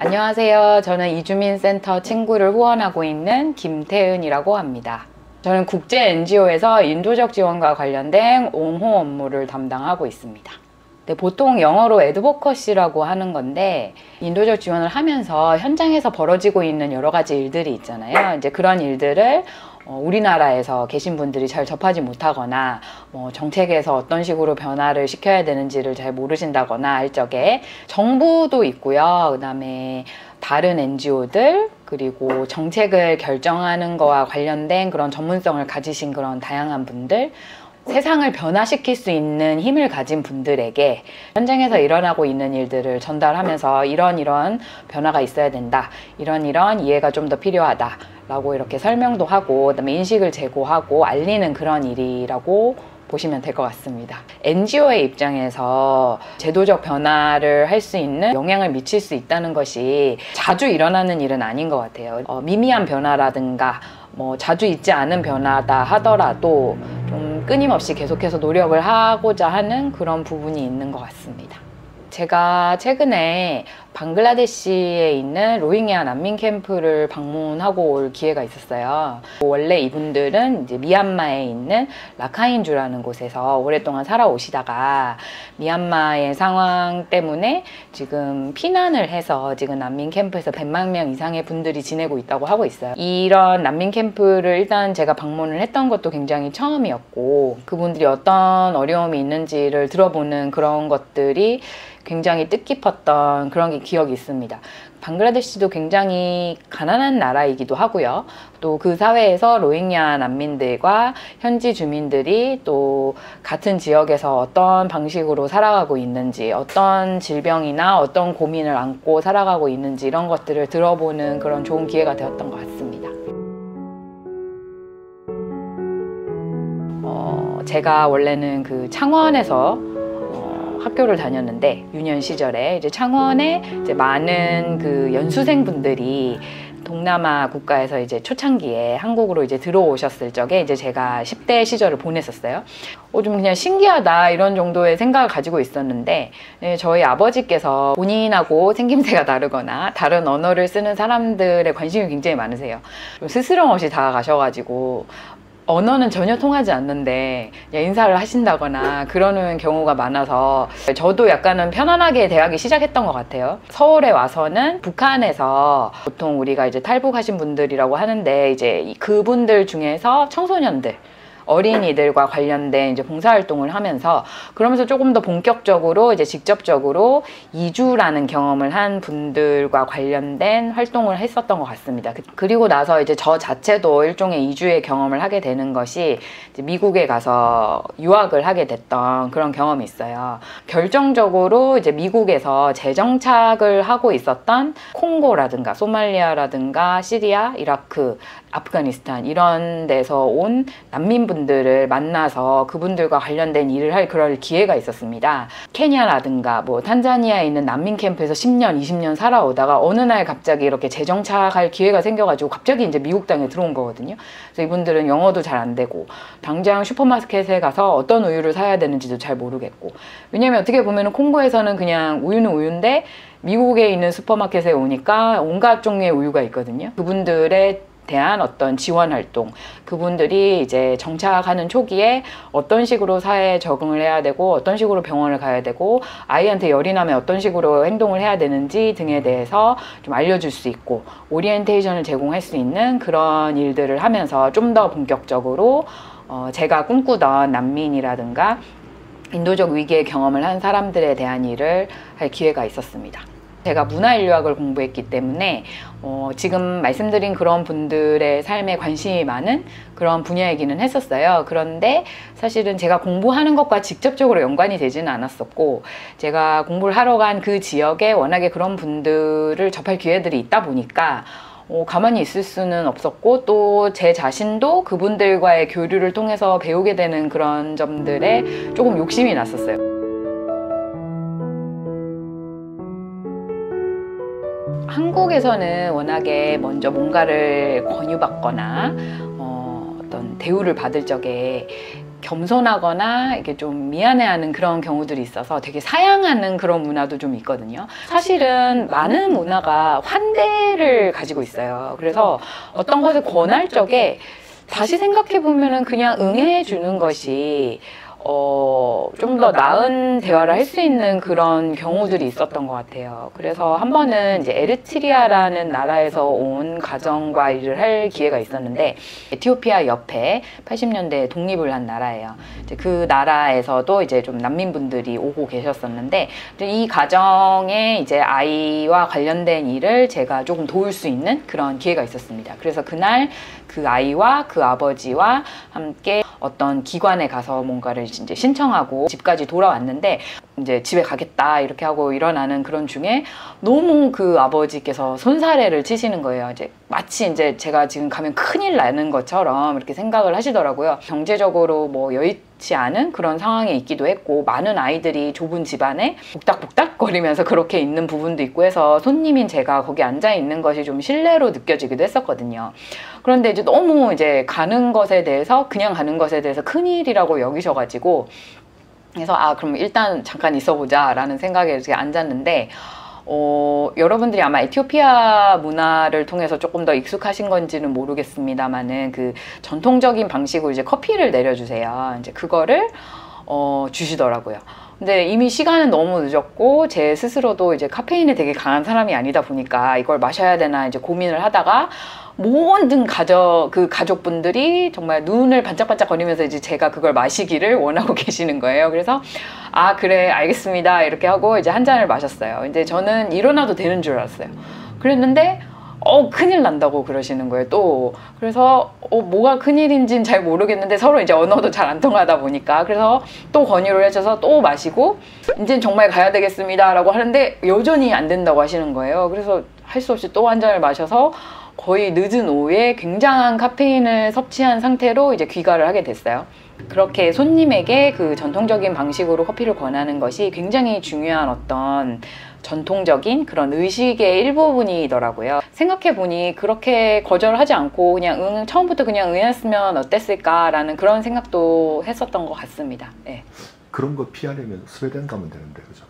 안녕하세요. 저는 이주민센터 친구를 후원하고 있는 김태은이라고 합니다. 저는 국제 NGO에서 인도적 지원과 관련된 옹호 업무를 담당하고 있습니다. 네, 보통 영어로 애드보커시라고 하는 건데, 인도적 지원을 하면서 현장에서 벌어지고 있는 여러 가지 일들이 있잖아요. 이제 그런 일들을 우리나라에서 계신 분들이 잘 접하지 못하거나 정책에서 어떤 식으로 변화를 시켜야 되는지를 잘 모르신다거나 할 적에 정부도 있고요. 그 다음에 다른 NGO들, 그리고 정책을 결정하는 거와 관련된 그런 전문성을 가지신 그런 다양한 분들, 세상을 변화시킬 수 있는 힘을 가진 분들에게 현장에서 일어나고 있는 일들을 전달하면서 이런 변화가 있어야 된다, 이런 이해가 좀 더 필요하다 라고 이렇게 설명도 하고, 그다음에 인식을 제고하고 알리는 그런 일이라고 보시면 될 것 같습니다. NGO의 입장에서 제도적 변화를 할 수 있는 영향을 미칠 수 있다는 것이 자주 일어나는 일은 아닌 것 같아요. 미미한 변화라든가 자주 있지 않은 변화다 하더라도 좀 끊임없이 계속해서 노력을 하고자 하는 그런 부분이 있는 것 같습니다. 제가 최근에 방글라데시에 있는 로힝야 난민 캠프를 방문하고 올 기회가 있었어요. 원래 이분들은 이제 미얀마에 있는 라카인주라는 곳에서 오랫동안 살아오시다가 미얀마의 상황 때문에 지금 피난을 해서 지금 난민 캠프에서 100만 명 이상의 분들이 지내고 있다고 하고 있어요. 이런 난민 캠프를 일단 제가 방문을 했던 것도 굉장히 처음이었고, 그분들이 어떤 어려움이 있는지를 들어보는 그런 것들이 굉장히 뜻깊었던 그런 기억이 있습니다. 방글라데시도 굉장히 가난한 나라이기도 하고요. 또 그 사회에서 로힝야 난민들과 현지 주민들이 또 같은 지역에서 어떤 방식으로 살아가고 있는지, 어떤 질병이나 어떤 고민을 안고 살아가고 있는지, 이런 것들을 들어보는 그런 좋은 기회가 되었던 것 같습니다. 제가 원래는 그 창원에서 학교를 다녔는데, 유년 시절에 이제 창원에 이제 많은 그 연수생분들이 동남아 국가에서 이제 초창기에 한국으로 이제 들어오셨을 적에 이제 제가 10대 시절을 보냈었어요. 좀 그냥 신기하다 이런 정도의 생각을 가지고 있었는데, 저희 아버지께서 본인하고 생김새가 다르거나 다른 언어를 쓰는 사람들의 관심이 굉장히 많으세요. 스스럼 없이 다가가셔가지고 언어는 전혀 통하지 않는데 인사를 하신다거나 그러는 경우가 많아서 저도 약간은 편안하게 대하기 시작했던 것 같아요. 서울에 와서는 북한에서 보통 우리가 이제 탈북하신 분들이라고 하는데, 이제 그분들 중에서 청소년들, 어린이들과 관련된 이제 봉사활동을 하면서, 그러면서 조금 더 본격적으로 이제 직접적으로 이주라는 경험을 한 분들과 관련된 활동을 했었던 것 같습니다. 그리고 나서 이제 저 자체도 일종의 이주의 경험을 하게 되는 것이, 이제 미국에 가서 유학을 하게 됐던 그런 경험이 있어요. 결정적으로 이제 미국에서 재정착을 하고 있었던 콩고라든가 소말리아라든가 시리아, 이라크, 아프가니스탄 이런 데서 온 난민분들을 만나서 그분들과 관련된 일을 할 그럴 기회가 있었습니다. 케냐라든가 탄자니아에 있는 난민 캠프에서 10년, 20년 살아오다가 어느 날 갑자기 이렇게 재정착할 기회가 생겨가지고 갑자기 이제 미국 땅에 들어온 거거든요. 그래서 이분들은 영어도 잘 안 되고 당장 슈퍼마켓에 가서 어떤 우유를 사야 되는지도 잘 모르겠고, 왜냐면 어떻게 보면 콩고에서는 그냥 우유는 우유인데 미국에 있는 슈퍼마켓에 오니까 온갖 종류의 우유가 있거든요. 그분들의 대한 어떤 지원 활동, 그분들이 이제 정착하는 초기에 어떤 식으로 사회에 적응을 해야 되고, 어떤 식으로 병원을 가야 되고, 아이한테 열이 나면 어떤 식으로 행동을 해야 되는지 등에 대해서 좀 알려줄 수 있고, 오리엔테이션을 제공할 수 있는 그런 일들을 하면서 좀 더 본격적으로 제가 꿈꾸던 난민이라든가 인도적 위기의 경험을 한 사람들에 대한 일을 할 기회가 있었습니다. 제가 문화인류학을 공부했기 때문에 지금 말씀드린 그런 분들의 삶에 관심이 많은 그런 분야이기는 했었어요. 그런데 사실은 제가 공부하는 것과 직접적으로 연관이 되지는 않았었고, 제가 공부를 하러 간 그 지역에 워낙에 그런 분들을 접할 기회들이 있다 보니까 가만히 있을 수는 없었고, 또 제 자신도 그분들과의 교류를 통해서 배우게 되는 그런 점들에 조금 욕심이 났었어요. 한국에서는 워낙에 먼저 뭔가를 권유받거나 어떤 대우를 받을 적에 겸손하거나 이렇게 좀 미안해하는 그런 경우들이 있어서 되게 사양하는 그런 문화도 좀 있거든요. 사실은 많은 문화가 환대를 가지고 있어요. 그래서 어떤 것을 권할 적에 다시 생각해 보면은 그냥 응해 주는 것이 좀 더 나은 대화를 할 수 있는 그런 경우들이 있었던 것 같아요. 그래서 한 번은 이제 에리트리아라는 나라에서 온 가정과 일을 할 기회가 있었는데, 에티오피아 옆에 80년대에 독립을 한 나라예요. 이제 그 나라에서도 이제 좀 난민분들이 오고 계셨었는데, 이 가정의 이제 아이와 관련된 일을 제가 조금 도울 수 있는 그런 기회가 있었습니다. 그래서 그날 그 아이와 그 아버지와 함께 어떤 기관에 가서 뭔가를 이제 신청하고 집까지 돌아왔는데, 이제 집에 가겠다 이렇게 하고 일어나는 그런 중에 너무 그 아버지께서 손사래를 치시는 거예요. 이제 마치 이제 제가 지금 가면 큰일 나는 것처럼 이렇게 생각을 하시더라고요. 경제적으로 뭐 여의치 않은 그런 상황에 있기도 했고, 많은 아이들이 좁은 집안에 복닥복닥 거리면서 그렇게 있는 부분도 있고 해서 손님인 제가 거기 앉아 있는 것이 좀 실례로 느껴지기도 했었거든요. 그런데 이제 너무 이제 가는 것에 대해서, 그냥 가는 것에 대해서 큰일이라고 여기셔가지고, 그래서 그럼 일단 잠깐 있어보자 라는 생각에 이렇게 앉았는데, 여러분들이 아마 에티오피아 문화를 통해서 조금 더 익숙하신 건지는 모르겠습니다만은, 그 전통적인 방식으로 이제 커피를 내려주세요. 이제 그거를 주시더라고요. 근데 이미 시간은 너무 늦었고, 제 스스로도 이제 카페인에 되게 강한 사람이 아니다 보니까 이걸 마셔야 되나 이제 고민을 하다가, 모든 가족분들이 정말 눈을 반짝반짝 거리면서 이제 제가 그걸 마시기를 원하고 계시는 거예요. 그래서 그래 알겠습니다 이렇게 하고 이제 한 잔을 마셨어요. 이제 저는 일어나도 되는 줄 알았어요. 그랬는데 큰일 난다고 그러시는 거예요, 또. 그래서 뭐가 큰일인지는 잘 모르겠는데, 서로 이제 언어도 잘 안 통하다 보니까. 그래서 또 권유를 해줘서 또 마시고, 이제는 정말 가야 되겠습니다 라고 하는데 여전히 안 된다고 하시는 거예요. 그래서 할 수 없이 또 한 잔을 마셔서 거의 늦은 오후에 굉장한 카페인을 섭취한 상태로 이제 귀가를 하게 됐어요. 그렇게 손님에게 그 전통적인 방식으로 커피를 권하는 것이 굉장히 중요한 어떤 전통적인 그런 의식의 일부분이더라고요. 생각해보니 그렇게 거절하지 않고 그냥 처음부터 그냥 응했으면 어땠을까라는 그런 생각도 했었던 것 같습니다. 네. 그런 거 피하려면 스웨덴 가면 되는데, 그죠?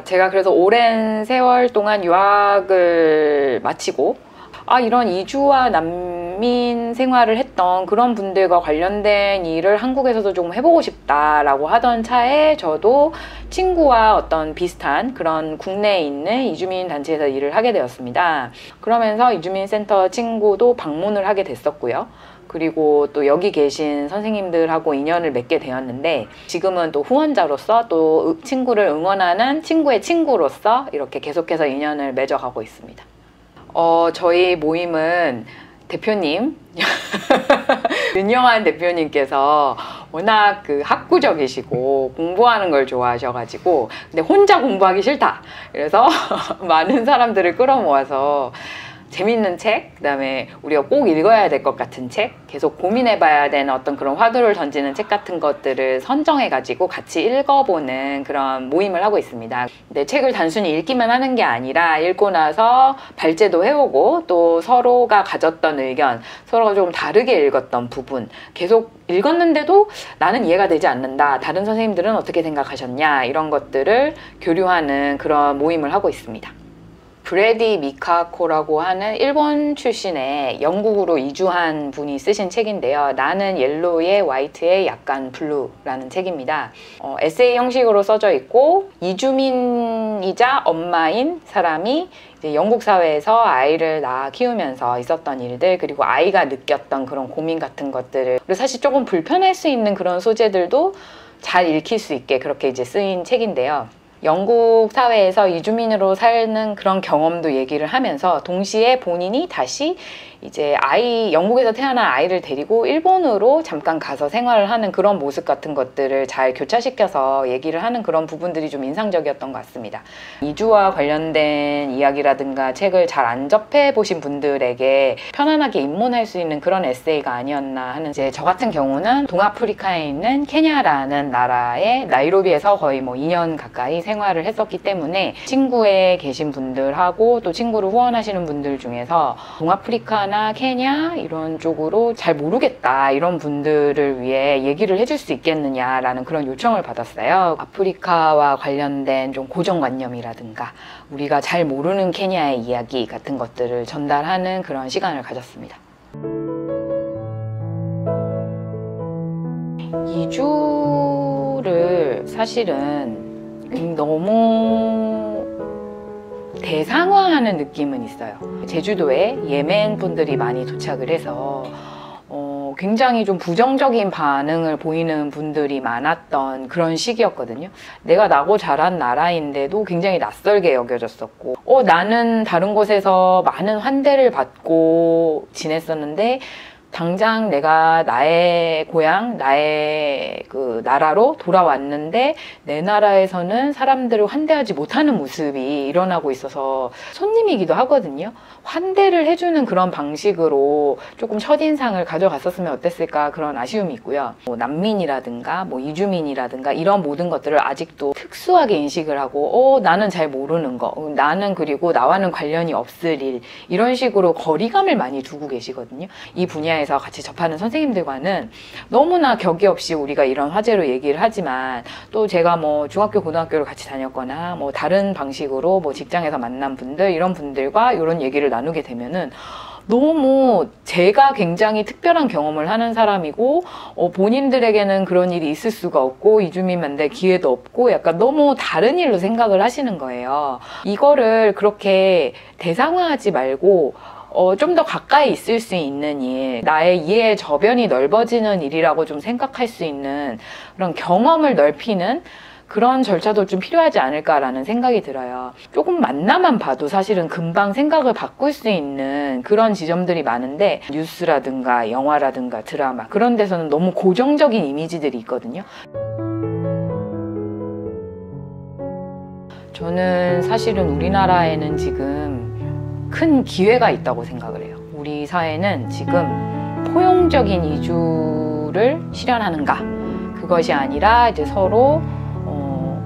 제가 그래서 오랜 세월 동안 유학을 마치고 이런 이주와 난민 생활을 했던 그런 분들과 관련된 일을 한국에서도 좀 해보고 싶다라고 하던 차에 저도 친구와 어떤 비슷한 그런 국내에 있는 이주민 단체에서 일을 하게 되었습니다. 그러면서 이주민센터 친구도 방문을 하게 됐었고요. 그리고 또 여기 계신 선생님들하고 인연을 맺게 되었는데, 지금은 또 후원자로서 또 친구를 응원하는 친구의 친구로서 이렇게 계속해서 인연을 맺어가고 있습니다. 저희 모임은 대표님, 윤영환 대표님께서 워낙 그 학구적이시고 공부하는 걸 좋아하셔가지고, 근데 혼자 공부하기 싫다. 그래서 많은 사람들을 끌어모아서 재밌는 책, 그 다음에 우리가 꼭 읽어야 될 것 같은 책, 계속 고민해봐야 되는 어떤 그런 화두를 던지는 책 같은 것들을 선정해가지고 같이 읽어보는 그런 모임을 하고 있습니다. 근데 책을 단순히 읽기만 하는 게 아니라 읽고 나서 발제도 해오고, 또 서로가 가졌던 의견, 서로가 조금 다르게 읽었던 부분, 계속 읽었는데도 나는 이해가 되지 않는다, 다른 선생님들은 어떻게 생각하셨냐, 이런 것들을 교류하는 그런 모임을 하고 있습니다. 브래디 미카코라고 하는 일본 출신의 영국으로 이주한 분이 쓰신 책인데요. 나는 옐로우에 화이트에 약간 블루라는 책입니다. 에세이 형식으로 써져 있고, 이주민이자 엄마인 사람이 이제 영국 사회에서 아이를 낳아 키우면서 있었던 일들, 그리고 아이가 느꼈던 그런 고민 같은 것들을, 그리고 사실 조금 불편할 수 있는 그런 소재들도 잘 읽힐 수 있게 그렇게 이제 쓰인 책인데요. 영국 사회에서 이주민으로 사는 그런 경험도 얘기를 하면서, 동시에 본인이 다시 이제 영국에서 태어난 아이를 데리고 일본으로 잠깐 가서 생활을 하는 그런 모습 같은 것들을 잘 교차시켜서 얘기를 하는 그런 부분들이 좀 인상적이었던 것 같습니다. 이주와 관련된 이야기라든가 책을 잘 안 접해 보신 분들에게 편안하게 입문할 수 있는 그런 에세이가 아니었나 하는, 이제 저 같은 경우는 동아프리카에 있는 케냐라는 나라의 나이로비에서 거의 뭐 2년 가까이 생활을 했었기 때문에 친구에 계신 분들하고 또 친구를 후원하시는 분들 중에서 동아프리카나 케냐 이런 쪽으로 잘 모르겠다 이런 분들을 위해 얘기를 해줄 수 있겠느냐라는 그런 요청을 받았어요. 아프리카와 관련된 좀 고정관념이라든가 우리가 잘 모르는 케냐의 이야기 같은 것들을 전달하는 그런 시간을 가졌습니다. 이주를 사실은 너무 대상화하는 느낌은 있어요. 제주도에 예멘 분들이 많이 도착을 해서 굉장히 좀 부정적인 반응을 보이는 분들이 많았던 그런 시기였거든요. 내가 나고 자란 나라인데도 굉장히 낯설게 여겨졌었고 나는 다른 곳에서 많은 환대를 받고 지냈었는데 당장 내가 나의 고향, 나의 그 나라로 돌아왔는데 내 나라에서는 사람들을 환대하지 못하는 모습이 일어나고 있어서 손님이기도 하거든요. 환대를 해주는 그런 방식으로 조금 첫인상을 가져갔었으면 어땠을까 그런 아쉬움이 있고요. 난민이라든가 이주민이라든가 이런 모든 것들을 아직도 특수하게 인식을 하고 나는 잘 모르는 거, 나는 그리고 나와는 관련이 없을 일 이런 식으로 거리감을 많이 두고 계시거든요. 이 분야에서 같이 접하는 선생님들과는 너무나 격이 없이 우리가 이런 화제로 얘기를 하지만 또 제가 중학교, 고등학교를 같이 다녔거나 다른 방식으로 직장에서 만난 분들 이런 분들과 이런 얘기를 나누게 되면은 너무 제가 굉장히 특별한 경험을 하는 사람이고 본인들에게는 그런 일이 있을 수가 없고 이주민 만날 기회도 없고 약간 너무 다른 일로 생각을 하시는 거예요. 이거를 그렇게 대상화하지 말고 좀 더 가까이 있을 수 있는 일, 나의 이해의 저변이 넓어지는 일이라고 좀 생각할 수 있는 그런 경험을 넓히는 그런 절차도 좀 필요하지 않을까라는 생각이 들어요. 조금 만나만 봐도 사실은 금방 생각을 바꿀 수 있는 그런 지점들이 많은데 뉴스라든가 영화라든가 드라마 그런 데서는 너무 고정적인 이미지들이 있거든요. 저는 사실은 우리나라에는 지금 큰 기회가 있다고 생각을 해요. 우리 사회는 지금 포용적인 이주를 실현하는가? 그것이 아니라 이제 서로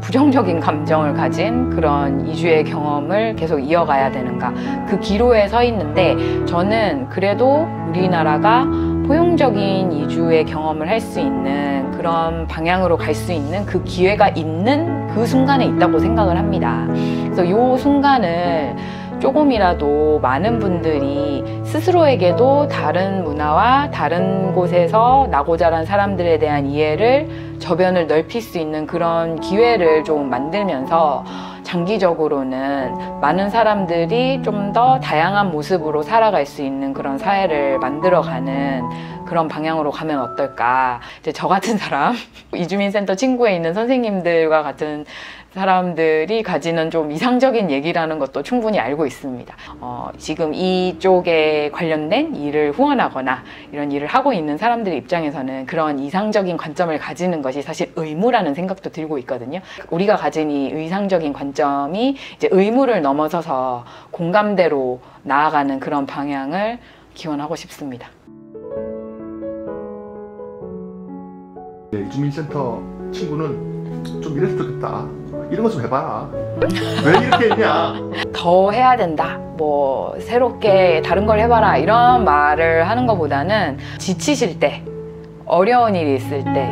부정적인 감정을 가진 그런 이주의 경험을 계속 이어가야 되는가? 그 기로에 서 있는데 저는 그래도 우리나라가 포용적인 이주의 경험을 할 수 있는 그런 방향으로 갈 수 있는 그 기회가 있는 그 순간에 있다고 생각을 합니다. 그래서 이 순간을 조금이라도 많은 분들이 스스로에게도 다른 문화와 다른 곳에서 나고 자란 사람들에 대한 이해를 저변을 넓힐 수 있는 그런 기회를 좀 만들면서 장기적으로는 많은 사람들이 좀 더 다양한 모습으로 살아갈 수 있는 그런 사회를 만들어가는 그런 방향으로 가면 어떨까. 이제 저 같은 사람, 이주민센터 친구에 있는 선생님들과 같은 사람들이 가지는 좀 이상적인 얘기라는 것도 충분히 알고 있습니다. 지금 이쪽에 관련된 일을 후원하거나 이런 일을 하고 있는 사람들의 입장에서는 그런 이상적인 관점을 가지는 것이 사실 의무라는 생각도 들고 있거든요. 우리가 가진 이 이상적인 관점이 이제 의무를 넘어서서 공감대로 나아가는 그런 방향을 기원하고 싶습니다. 이주민센터 친구는 좀 이랬으면 좋겠다. 이런 거 좀 해봐라. 왜 이렇게 했냐? 더 해야 된다. 새롭게 다른 걸 해봐라. 이런 말을 하는 것보다는 지치실 때, 어려운 일이 있을 때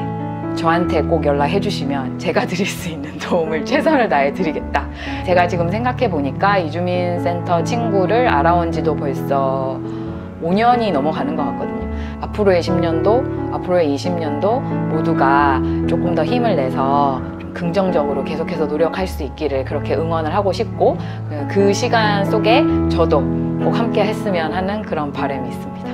저한테 꼭 연락해 주시면 제가 드릴 수 있는 도움을 최선을 다해 드리겠다. 제가 지금 생각해 보니까 이주민센터 친구를 알아온 지도 벌써 5년이 넘어가는 것 같거든요. 앞으로의 10년도, 앞으로의 20년도 모두가 조금 더 힘을 내서 긍정적으로 계속해서 노력할 수 있기를 그렇게 응원을 하고 싶고 그 시간 속에 저도 꼭 함께 했으면 하는 그런 바람이 있습니다.